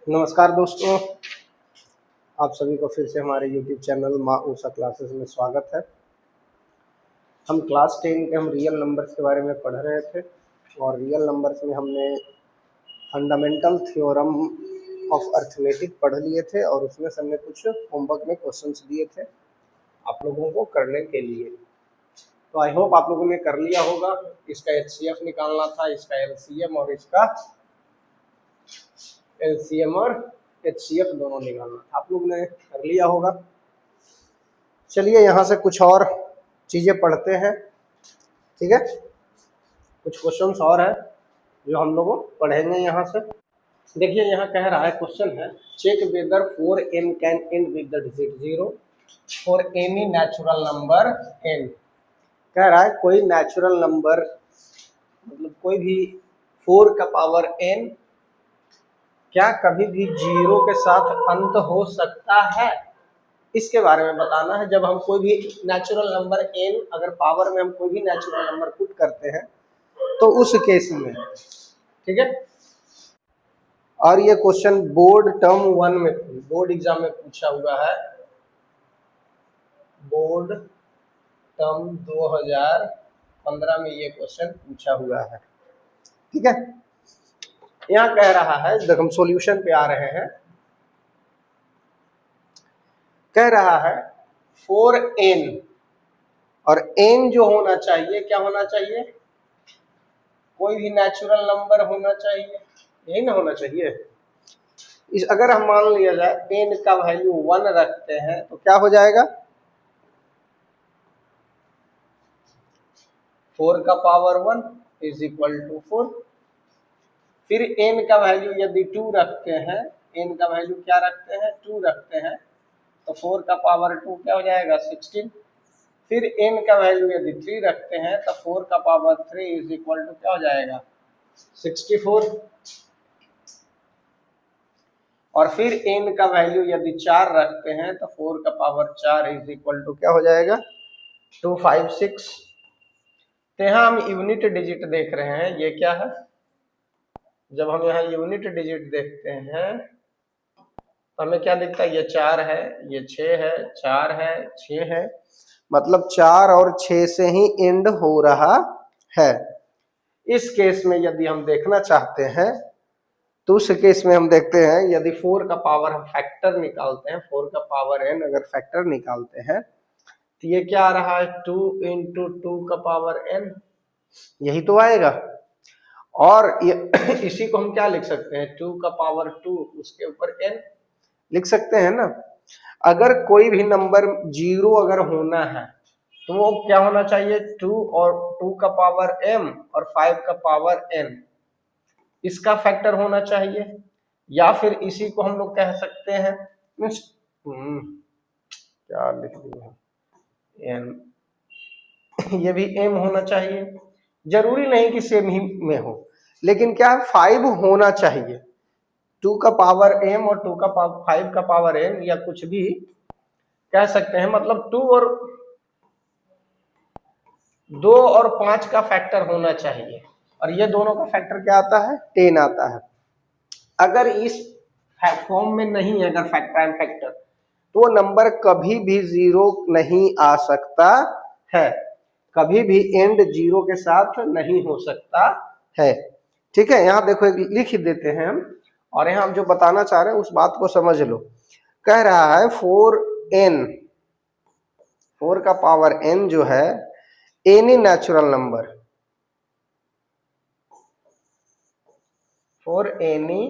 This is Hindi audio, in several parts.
नमस्कार दोस्तों, आप सभी को फिर से हमारे YouTube चैनल माँ ऊषा क्लासेस में स्वागत है। हम क्लास 10 के रियल नंबर्स के बारे में पढ़ रहे थे और रियल नंबर्स में हमने फंडामेंटल थ्योरम ऑफ अर्थमेटिक पढ़ लिए थे और उसमें से हमने कुछ होमवर्क में क्वेश्चंस दिए थे आप लोगों को करने के लिए। तो आई होप आप लोगों ने कर लिया होगा। इसका HCF निकालना था, इसका LCM और इसका LCM और HCF दोनों निकालना था, आप लोग ने कर लिया होगा। चलिए यहाँ से कुछ और चीज़ें पढ़ते हैं, ठीक है। कुछ क्वेश्चंस और है जो हम लोग पढ़ेंगे यहाँ से। देखिए यहाँ कह रहा है, क्वेश्चन है check whether 4n can end with the digit 0 for any natural number n। कह रहा है कोई नेचुरल नंबर मतलब कोई भी 4 का पावर n क्या कभी भी 0 के साथ अंत हो सकता है, इसके बारे में बताना है। जब हम कोई भी नेचुरल नंबर n अगर पावर में हम कोई भी नेचुरल नंबर पुट करते हैं तो उस केस में, ठीक है। और ये क्वेश्चन बोर्ड टर्म 1 में, बोर्ड एग्जाम में पूछा हुआ है, बोर्ड टर्म 2015 में ये क्वेश्चन पूछा हुआ है, ठीक है। यहाँ कह रहा है, जब हम सॉल्यूशन पे आ रहे हैं, कह रहा है 4n और n जो होना चाहिए क्या होना चाहिए, कोई भी नेचुरल नंबर होना चाहिए, यही ना होना चाहिए। इस अगर हम मान लिया जाए n का वैल्यू 1 रखते हैं तो क्या हो जाएगा, 4 का पावर 1 इज इक्वल टू 4। फिर n का वैल्यू यदि 2 रखते हैं, n का वैल्यू क्या रखते हैं, 2 रखते हैं, तो 4 का पावर 2 क्या हो जाएगा 16। फिर n का वैल्यू यदि 3 रखते हैं तो 4 का पावर 3 इज इक्वल टू क्या हो जाएगा 64। और फिर n का वैल्यू यदि 4 रखते हैं तो 4 का पावर 4 इज इक्वल टू क्या हो जाएगा 256। तो यहाँ हम यूनिट डिजिट देख रहे हैं, ये क्या है, जब हम यहाँ यूनिट डिजिट देखते हैं तो हमें क्या दिखता है, ये 4 है, ये 6 है, 4 है, 6 है, मतलब 4 और 6 से ही एंड हो रहा है। इस केस में यदि हम देखना चाहते हैं तो उस केस में हम देखते हैं, यदि 4 का पावर हम फैक्टर निकालते हैं, 4 का पावर n अगर फैक्टर निकालते हैं तो ये क्या आ रहा है 2 इंटू 2 का पावर n, यही तो आएगा। और ये इसी को हम क्या लिख सकते हैं, 2 का पावर 2 उसके ऊपर n लिख सकते हैं ना। अगर कोई भी नंबर 0 अगर होना है तो वो क्या होना चाहिए, 2 और 2 का पावर m और 5 का पावर n, इसका फैक्टर होना चाहिए। या फिर इसी को हम लोग कह सकते हैं, क्या लिख दिया n, ये भी m होना चाहिए, जरूरी नहीं कि सेम ही में हो, लेकिन क्या 5 होना चाहिए। 2 का पावर m और 2 का पावर 5 का पावर n या कुछ भी कह सकते हैं, मतलब 2 और 5 का फैक्टर होना चाहिए, और ये दोनों का फैक्टर क्या आता है 10 आता है। अगर इस फॉर्म में नहीं है, अगर प्राइम फैक्टर, तो नंबर कभी भी 0 नहीं आ सकता है, कभी भी एंड 0 के साथ नहीं हो सकता है, ठीक है। यहाँ देखो एक लिख देते हैं हम, और यहाँ हम जो बताना चाह रहे हैं उस बात को समझ लो। कह रहा है 4n, 4 का पावर n जो है any natural number, for any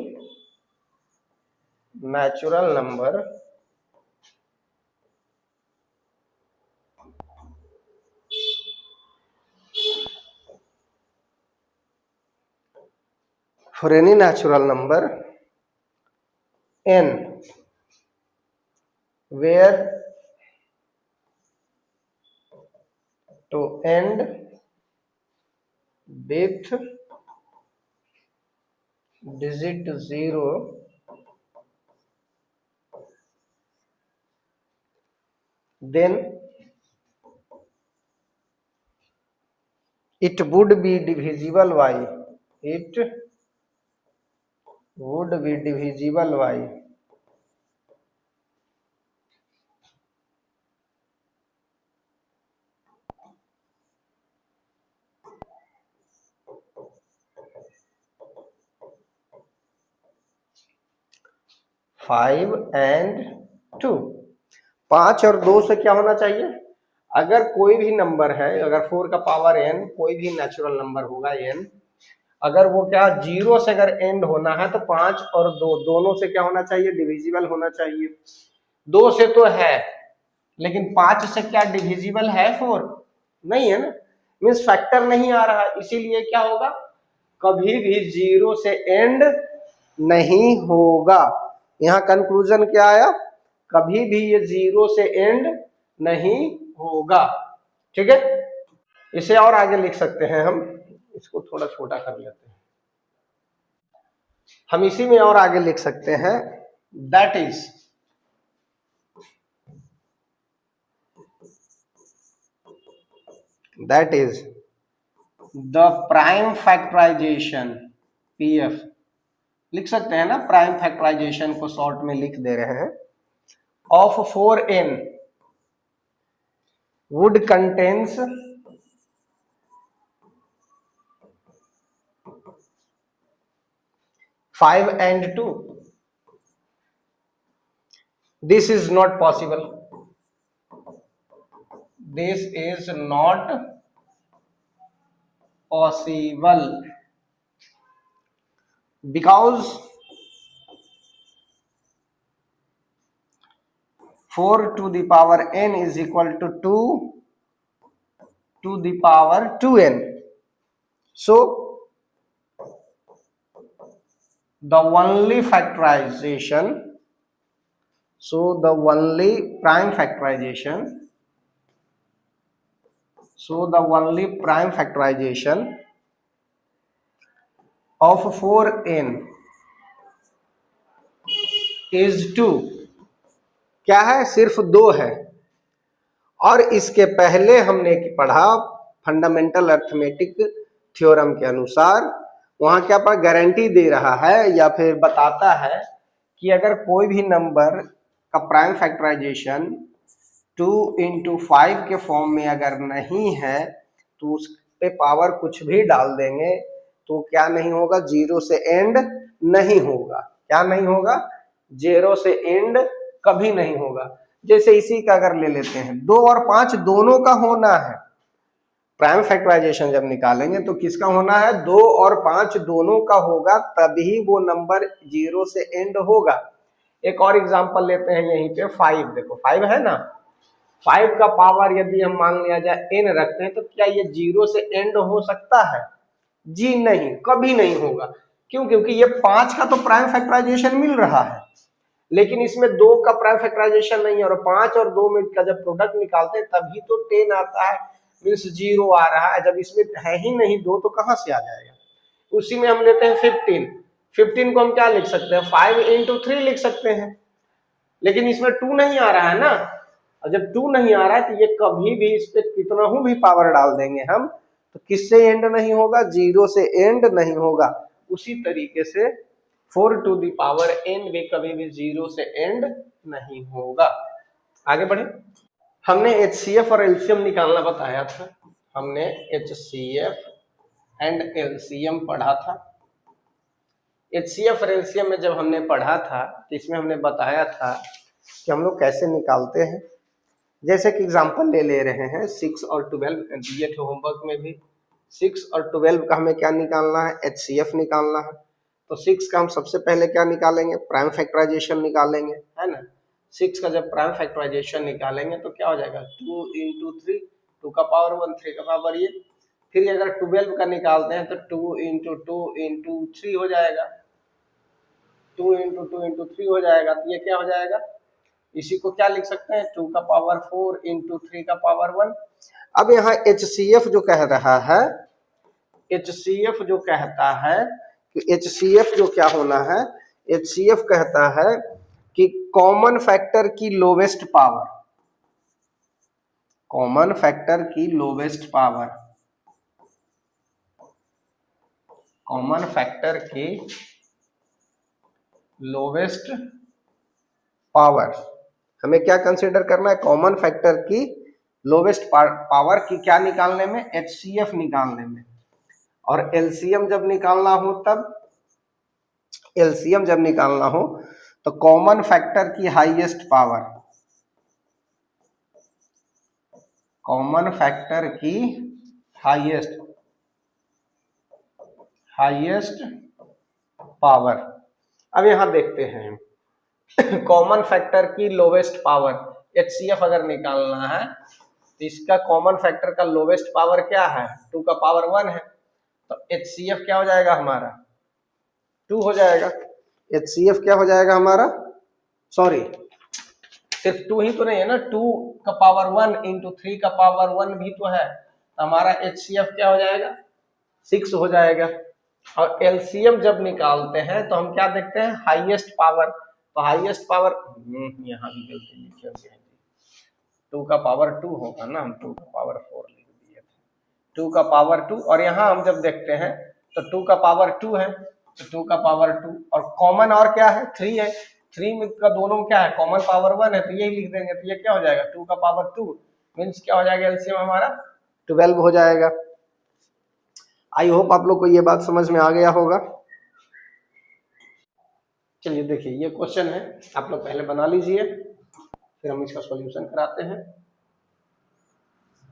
natural number for any natural number n where to end with digit 0 then it would be divisible by, it would be divisible by 5 and 2। 5 और 2 से क्या होना चाहिए? अगर कोई भी नंबर है, अगर 4 का पावर n कोई भी नेचुरल नंबर होगा n, अगर वो क्या 0 से अगर एंड होना है तो 5 और 2 दोनों से क्या होना चाहिए? डिविजिबल होना चाहिए। 2 से तो है, लेकिन 5 से क्या डिविजिबल है 4? नहीं है ना, मीन्स फैक्टर नहीं आ रहा, इसीलिए क्या होगा? कभी भी 0 से एंड नहीं होगा। यहाँ कंक्लूजन क्या आया? कभी भी ये 0 से एंड नहीं होगा। ठीक है, इसे और आगे लिख सकते हैं हम, इसको थोड़ा छोटा कर लेते हैं। हम इसी में और आगे लिख सकते हैं, that is the prime factorization, PF लिख सकते हैं ना, प्राइम फैक्टराइजेशन को शॉर्ट में लिख दे रहे हैं, of 4n would contains 5 and 2। This is not possible. This is not possible because 4 to the power n is equal to 2 to the power 2n. So the only factorization, the only prime factorization of 4n is 2। क्या है? सिर्फ 2 है। और इसके पहले हमने पढ़ा फंडामेंटल अर्थमेटिक थ्योरम के अनुसार, वहां क्या पर गारंटी दे रहा है या फिर बताता है कि अगर कोई भी नंबर का प्राइम फैक्टराइजेशन 2 into 5 के फॉर्म में अगर नहीं है तो उस पे पावर कुछ भी डाल देंगे तो क्या नहीं होगा? 0 से एंड नहीं होगा। क्या नहीं होगा? 0 से एंड कभी नहीं होगा। जैसे इसी का अगर ले लेते हैं, 2 और 5 दोनों का होना है। प्राइम फैक्टराइजेशन जब निकालेंगे तो किसका होना है? 2 और 5 दोनों का होगा, तभी वो नंबर 0 से एंड होगा। एक और एग्जांपल लेते हैं यहीं पे, 5 देखो, 5 है ना, 5 का पावर यदि हम मान लिया जाए n रखते हैं तो क्या ये 0 से एंड हो सकता है? जी नहीं, कभी नहीं होगा। क्यों? क्योंकि ये 5 का तो प्राइम फैक्टराइजेशन मिल रहा है, लेकिन इसमें 2 का प्राइम फैक्टराइजेशन नहीं है, और 5 और 2 में का जब प्रोडक्ट निकालते हैं तभी तो 10 आता है, मीन्स 0 आ रहा है। जब इसमें है ही नहीं 2 तो कहां से आ जाएगा? उसी में हम लेते हैं 15। 15 को हम क्या लिख सकते हैं? 5 into 3 लिख सकते हैं, लेकिन इसमें 2 नहीं आ रहा है ना। और जब 2 नहीं आ रहा है तो ये कभी भी इस पे कितना भी पावर डाल देंगे हम तो किससे एंड नहीं होगा? 0 से एंड नहीं होगा। उसी तरीके से 4 to the power n भी कभी भी 0 से एंड नहीं होगा। आगे बढ़े, हमने HCF और LCM निकालना बताया था। हमने HCF एंड LCM पढ़ा था। HCF और LCM में जब हमने पढ़ा था तो इसमें हमने बताया था कि हम लोग कैसे निकालते हैं। जैसे कि एग्जांपल ले रहे हैं 6 और 12, दिए थे होमवर्क में भी। 6 और 12 का हमें क्या निकालना है? HCF निकालना है। तो 6 का हम सबसे पहले क्या निकालेंगे? प्राइम फैक्टराइजेशन निकालेंगे, है ना। 6 का जब प्राइम फैक्टराइजेशन निकालेंगे तो क्या हो जाएगा? 2 into 3, 2 का पावर 1, 3 का पावर ये। फिर अगर 12 का निकालते हैं तो 2 into 2 into 3 हो जाएगा, 2 into 2 into 3 हो जाएगा। तो ये क्या हो जाएगा? इसी को क्या लिख सकते हैं? 2 का पावर 4 into 3 का पावर 1। अब यहाँ HCF जो कह रहा है, HCF जो कहता है कि HCF जो क्या होना है? HCF कहता है कि कॉमन फैक्टर की लोवेस्ट पावर, कॉमन फैक्टर की लोवेस्ट पावर, कॉमन फैक्टर की लोवेस्ट पावर, हमें क्या कंसीडर करना है, कॉमन फैक्टर की लोवेस्ट पावर की क्या निकालने में, HCF निकालने में। और एलसीएम जब निकालना हो तब, एलसीएम जब निकालना हो तो कॉमन फैक्टर की हाईएस्ट पावर, कॉमन फैक्टर की हाईएस्ट पावर। अब यहां देखते हैं कॉमन फैक्टर की लोवेस्ट पावर, HCF अगर निकालना है तो इसका कॉमन फैक्टर का लोवेस्ट पावर क्या है, 2 का पावर 1 है, तो HCF क्या हो जाएगा हमारा, 2 हो जाएगा। HCF क्या हो जाएगा हमारा, सॉरी सिर्फ 2 ही तो नहीं है ना, 2 का पावर 1 इंटू 3 का पावर 1 भी तो है, तो हमारा HCF क्या हो जाएगा, 6 हो जाएगा। और LCM जब निकालते हैं तो हम क्या देखते हैं, हाईएस्ट पावर, तो हाईएस्ट पावर यहाँ भी गलती लिखी होगी, 2 का पावर 2 होगा ना, हम 2 का पावर 4 लिख दिए थे, 2 का पावर 2। और यहाँ हम जब देखते हैं तो 2 का पावर 2 है, तो 2 का पावर 2 और कॉमन और क्या है, 3 है, 3 में का दोनों में क्या है, कॉमन पावर 1 है, तो यही लिख देंगे, तो ये क्या हो जाएगा, 2 का पावर 2 मीन्स क्या हो जाएगा, एलसीएम हमारा 12 हो जाएगा। आई होप आप लोग को ये बात समझ में आ गया होगा। चलिए देखिए ये क्वेश्चन है, आप लोग पहले बना लीजिए, फिर हम इसका सॉल्यूशन कराते हैं।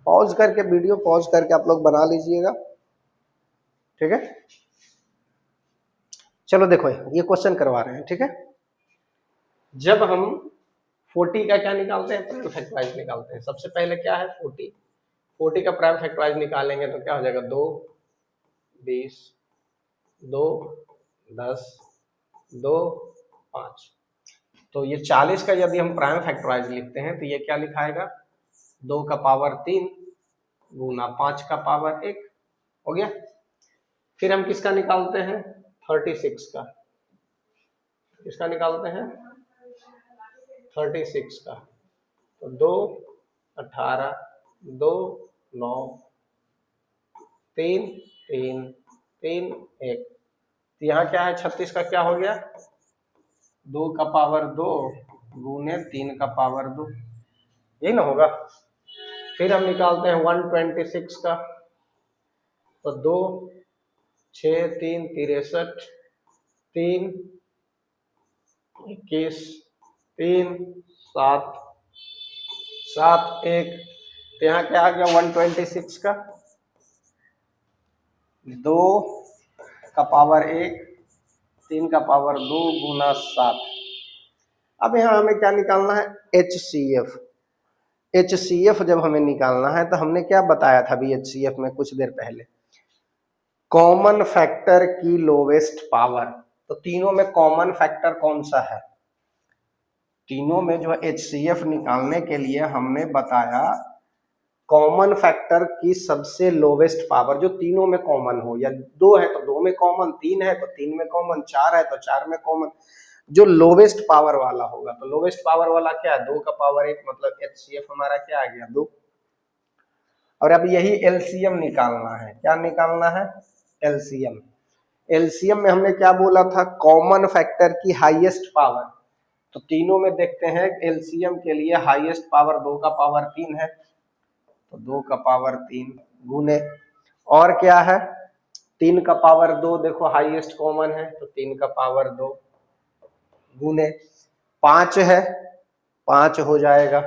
पॉज करके, वीडियो पॉज करके आप लोग बना लीजिएगा, ठीक है। चलो देखो ये क्वेश्चन करवा रहे हैं, ठीक है। जब हम 40 का क्या निकालते हैं, प्राइम फैक्टराइज निकालते हैं। सबसे पहले क्या है 40 का प्राइम फैक्टराइज निकालेंगे तो क्या हो जाएगा, 2 20 2 10 2 5। तो ये 40 का यदि हम प्राइम फैक्टराइज लिखते हैं तो ये क्या लिखाएगा, 2 का पावर 3 गुना 5 का पावर 1 हो गया। फिर हम किसका निकालते हैं, 36 का, किसका निकालते हैं, 36 का, तो 2 18 2 9 3 3 3 1, तो यहाँ क्या है 36 का क्या हो गया, 2 का पावर 2 गुने 3 का पावर 2, यही ना होगा। फिर हम निकालते हैं 126 का, तो 2 6 3 63 3 21 3 7 7 1, तो यहाँ क्या आ गया 126 का 2 का पावर 1 3 का पावर 2 गुना 7। अब यहाँ हमें क्या निकालना है, HCF। HCF जब हमें निकालना है तो हमने क्या बताया था अभी HCF में कुछ देर पहले, कॉमन फैक्टर की लोवेस्ट पावर। तो तीनों में कॉमन फैक्टर कौन सा है, तीनों में जो HCF निकालने के लिए हमने बताया कॉमन फैक्टर की सबसे लोवेस्ट पावर, जो तीनों में कॉमन हो, या 2 है तो 2 में कॉमन, 3 है तो 3 में कॉमन, 4 है तो 4 में कॉमन, जो लोवेस्ट पावर वाला होगा। तो लोवेस्ट पावर वाला क्या है, 2 का पावर 1, मतलब HCF हमारा क्या आ गया 2। और अब यही LCM निकालना है, क्या निकालना है, LCM। LCM में हमने क्या बोला था, कॉमन फैक्टर की हाईएस्ट पावर। तो तीनों में देखते हैं LCM के लिए हाईएस्ट पावर 2 का पावर 3 है, तो 2 का पावर 3 गुने, और क्या है 3 का पावर 2, देखो हाईएस्ट कॉमन है तो 3 का पावर 2 गुने 5 है 5 हो जाएगा,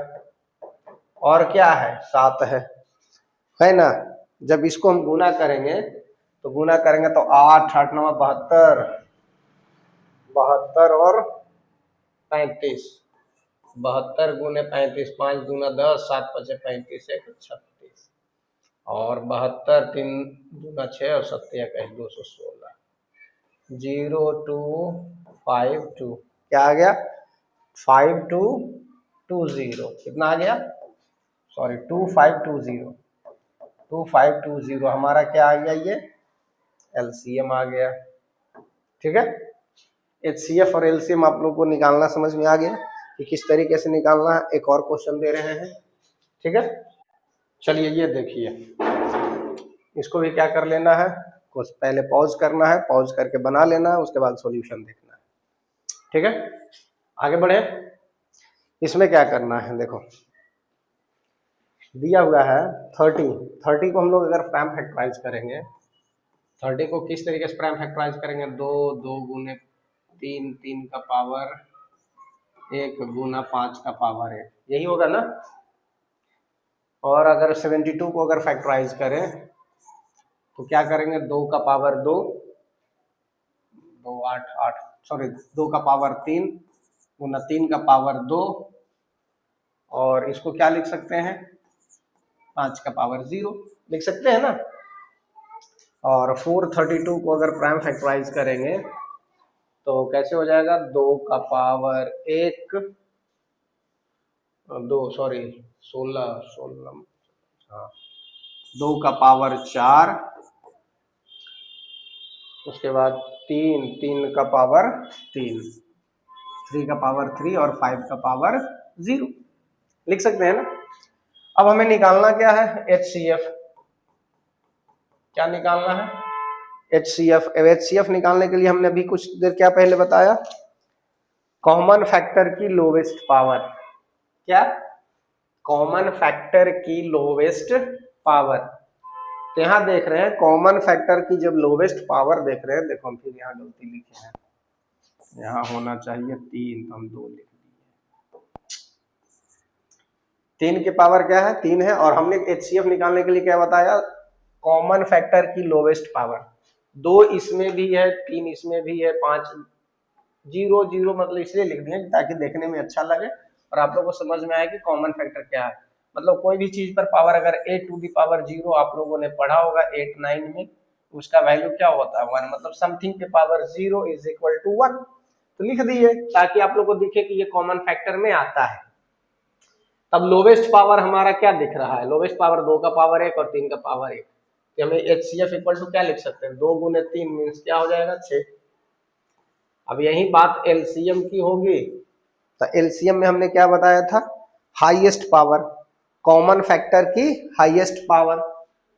और क्या है 7 है ना। जब इसको हम गुना करेंगे तो 8 8 9 72 72 और 35, 72 गुने 35, 5 दूना 10 7 5 35 1 36, और 72 3 दूना 6 और 7 1 216, 0252 क्या आ गया 5220, कितना आ गया, सॉरी 2520 हमारा क्या आ गया, ये LCM आ गया, ठीक है। HCF और LCM आप लोग को निकालना समझ में आ गया कि किस तरीके से निकालना है। एक और क्वेश्चन दे रहे हैं, ठीक है। चलिए ये देखिए, इसको भी क्या कर लेना है, कुछ पहले पॉज करना है, पॉज करके बना लेना है, उसके बाद सॉल्यूशन देखना है। ठीक है, आगे बढ़े। इसमें क्या करना है, देखो दिया हुआ है 30 को हम लोग अगर प्राइम फैक्टराइज करेंगे, 30 को किस तरीके से प्राइम फैक्टराइज करेंगे, 2 गुने 3, 3 का पावर 1 गुना 5 का पावर 1, यही होगा ना। और अगर 72 को अगर फैक्टराइज करें तो क्या करेंगे, 2 का पावर 2, 2 8 8 सॉरी 2 का पावर 3 गुना 3 का पावर 2, और इसको क्या लिख सकते हैं, 5 का पावर 0 लिख सकते हैं ना। और 432 को अगर प्राइम फैक्टराइज करेंगे तो कैसे हो जाएगा, 2 का पावर 1 2 सॉरी 16 हाँ 2 का पावर 4, उसके बाद 3 का पावर 3 का पावर 3 और 5 का पावर 0 लिख सकते हैं ना। अब हमें निकालना क्या है, HCF। क्या निकालना है, HCF। HCF निकालने के लिए हमने अभी कुछ देर क्या पहले बताया, कॉमन फैक्टर की लोवेस्ट पावर। क्या, कॉमन फैक्टर की लोवेस्ट पावर। तो यहाँ देख रहे हैं कॉमन फैक्टर की जब लोवेस्ट पावर देख रहे हैं, देखो हम फिर यहाँ गलती लिखे हैं, यहाँ होना चाहिए 3 तो हम 2 लिख दिए। 3 की पावर क्या है, 3 है, और हमने HCF निकालने के लिए क्या बताया, कॉमन फैक्टर की लोवेस्ट पावर। 2 इसमें भी है, 3 इसमें भी है, 5 0 0 मतलब इसलिए लिख दिए ताकि देखने में अच्छा लगे और आप लोगों को समझ में आए कि कॉमन फैक्टर क्या है। मतलब कोई भी चीज पर पावर अगर a टू दी पावर 0 आप लोगों ने पढ़ा होगा 8 9 में, उसका वैल्यू क्या होता है 1, मतलब समथिंग के पावर 0 इज इक्वल टू 1, तो लिख दिए ताकि आप लोग को दिखे कि ये कॉमन फैक्टर में आता है। तब लोवेस्ट पावर हमारा क्या दिख रहा है, लोवेस्ट पावर 2 का पावर 1 और 3 का पावर 1, तो हमें HCF इक्वल टू क्या लिख सकते हैं, 2 गुने 3 मीन्स क्या हो जाएगा 6। अब यही बात LCM की होगी, तो LCM में हमने क्या बताया था, हाईएस्ट पावर, कॉमन फैक्टर की हाईएस्ट पावर।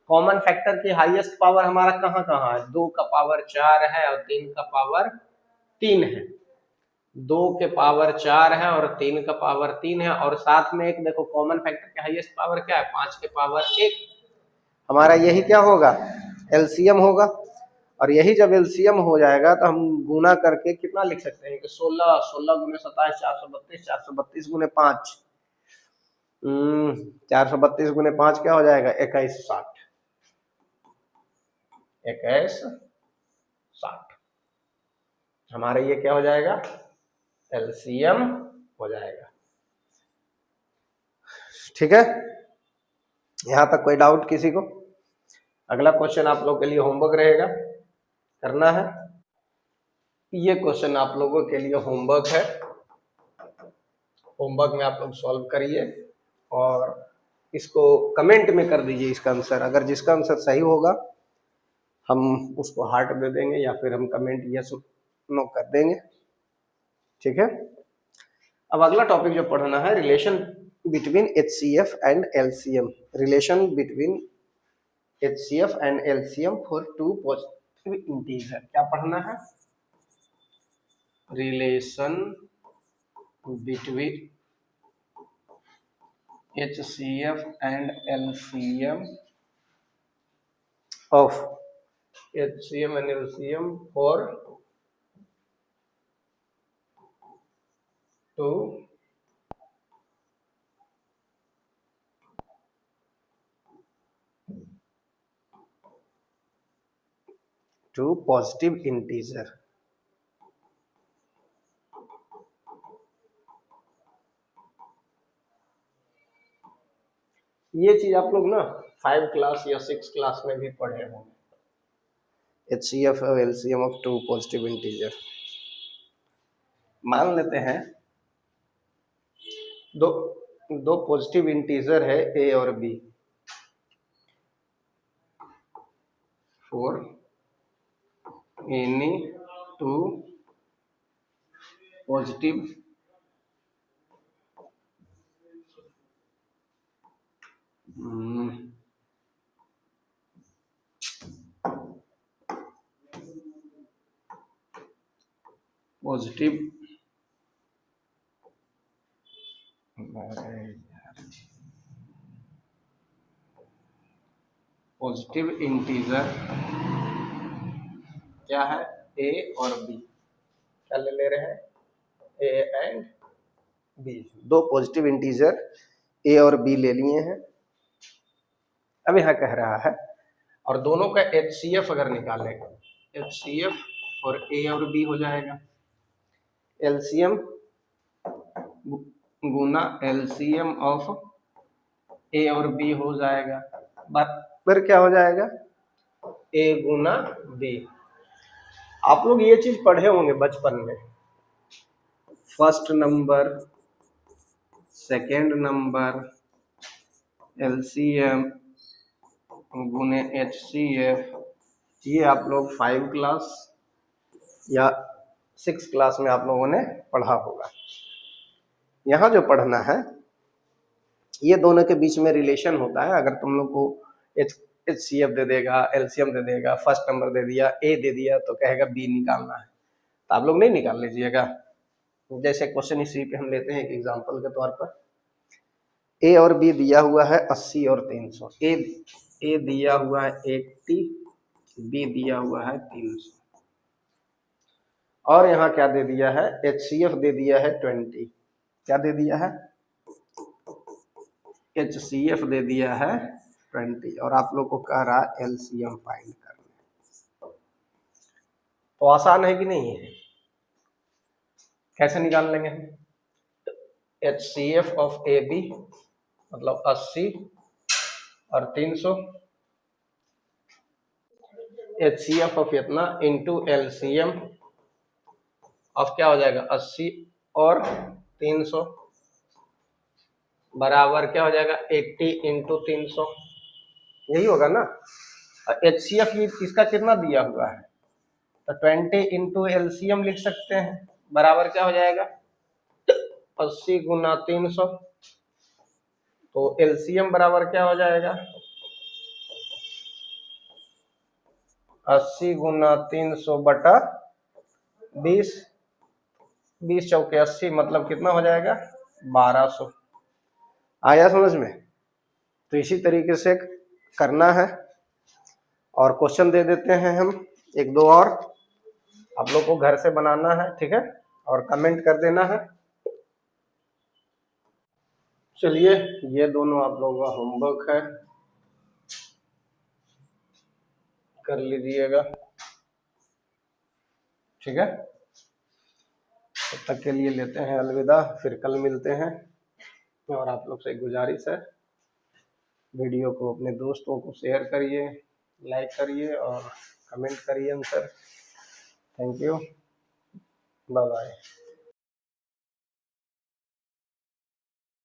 कॉमन फैक्टर की हाईएस्ट पावर हमारा कहाँ कहाँ है, 2 का पावर 4 है और 3 का पावर 3 है। 2 के पावर 4 है और 3 का पावर 3 है, और साथ में एक देखो कॉमन फैक्टर की हाईएस्ट पावर क्या है, 5 के पावर 1। हमारा यही क्या होगा, LCM होगा। और यही जब LCM हो जाएगा तो हम गुना करके कितना लिख सकते हैं कि 16 16 गुने 27 432, 432 गुने 5 432 गुने 5 क्या हो जाएगा 2160, 2160 हमारा ये क्या हो जाएगा, LCM हो जाएगा। ठीक है, यहां तक कोई डाउट किसी को। अगला क्वेश्चन आप लोग के लिए होमवर्क रहेगा, करना है। ये क्वेश्चन आप लोगों के लिए होमवर्क है, होमवर्क में आप लोग सॉल्व करिए और इसको कमेंट में कर दीजिए इसका आंसर। अगर जिसका आंसर सही होगा हम उसको हार्ट दे देंगे या फिर हम कमेंट यस नो कर देंगे। ठीक है, अब अगला टॉपिक जो पढ़ना है, relation between HCF and LCM। Relation between HCF and LCM for two positive integer. क्या पढ़ना है, relation between HCF and LCM of HCM and LCM for two positive integer। ये चीज आप लोग ना 5 क्लास या 6 क्लास में भी पढ़े होंगे, HCF और LCM of two positive integer. मान लेते हैं दो पॉजिटिव इंटीजर है A और B, for any two positive positive positive integer क्या है, ए और बी, क्या ले रहे हैं, ए एंड बी, दो पॉजिटिव इंटीजर ए और बी ले लिए हैं। अब यहां कह रहा है और दोनों का HCF अगर निकालेगा, HCF और ए और बी हो जाएगा, LCM गुना LCM ऑफ ए और बी हो जाएगा, बराबर क्या हो जाएगा, ए गुना बी। आप लोग ये चीज पढ़े होंगे बचपन में, first number, second number, LCM गुने HCF, ये आप लोग 5 क्लास या 6 क्लास में आप लोगों ने पढ़ा होगा। यहाँ जो पढ़ना है, ये दोनों के बीच में रिलेशन होता है। अगर तुम लोग को HCF दे देगा, LCM दे देगा, फर्स्ट नंबर दे दिया, A दे दिया, तो कहेगा B निकालना है, तो आप लोग नहीं निकाल लीजिएगा। जैसे क्वेश्चन इसी पे हम लेते हैं एक एग्जांपल के तौर पर, A और B दिया हुआ है 80 और 300, A दिया हुआ है 80, B दिया हुआ है 300, और यहाँ क्या दे दिया है, HCF दे दिया है 20, क्या दे दिया है, HCF दे दिया है 20, और आप लोग को कह रहा है LCM फाइंड करना। तो आसान है कि नहीं है, कैसे निकाल लेंगे, HCF ऑफ AB मतलब 80 और 300, HCF ऑफ इतना इंटू LCM ऑफ क्या हो जाएगा 80 और 300 बराबर क्या हो जाएगा 80 इंटू 300, यही होगा ना। HCF इसका कितना दिया हुआ है, तो 20 इंटू LCM लिख सकते हैं, बराबर क्या हो जाएगा 80 गुना 300, तो LCM बराबर क्या हो जाएगा 80 गुना 300 बटा 20, 20 चौके 80 मतलब कितना हो जाएगा 1200। आया समझ में। तो इसी तरीके से करना है, और क्वेश्चन दे देते हैं हम एक दो और, आप लोग को घर से बनाना है, ठीक है, और कमेंट कर देना है। चलिए, ये दोनों आप लोगों का होमवर्क है, कर लीजिएगा, ठीक है। तब तक के लिए लेते हैं अलविदा, फिर कल मिलते हैं। और आप लोग से गुजारिश है, वीडियो को अपने दोस्तों को शेयर करिए, लाइक करिए और कमेंट करिए answer. Thank you, bye bye.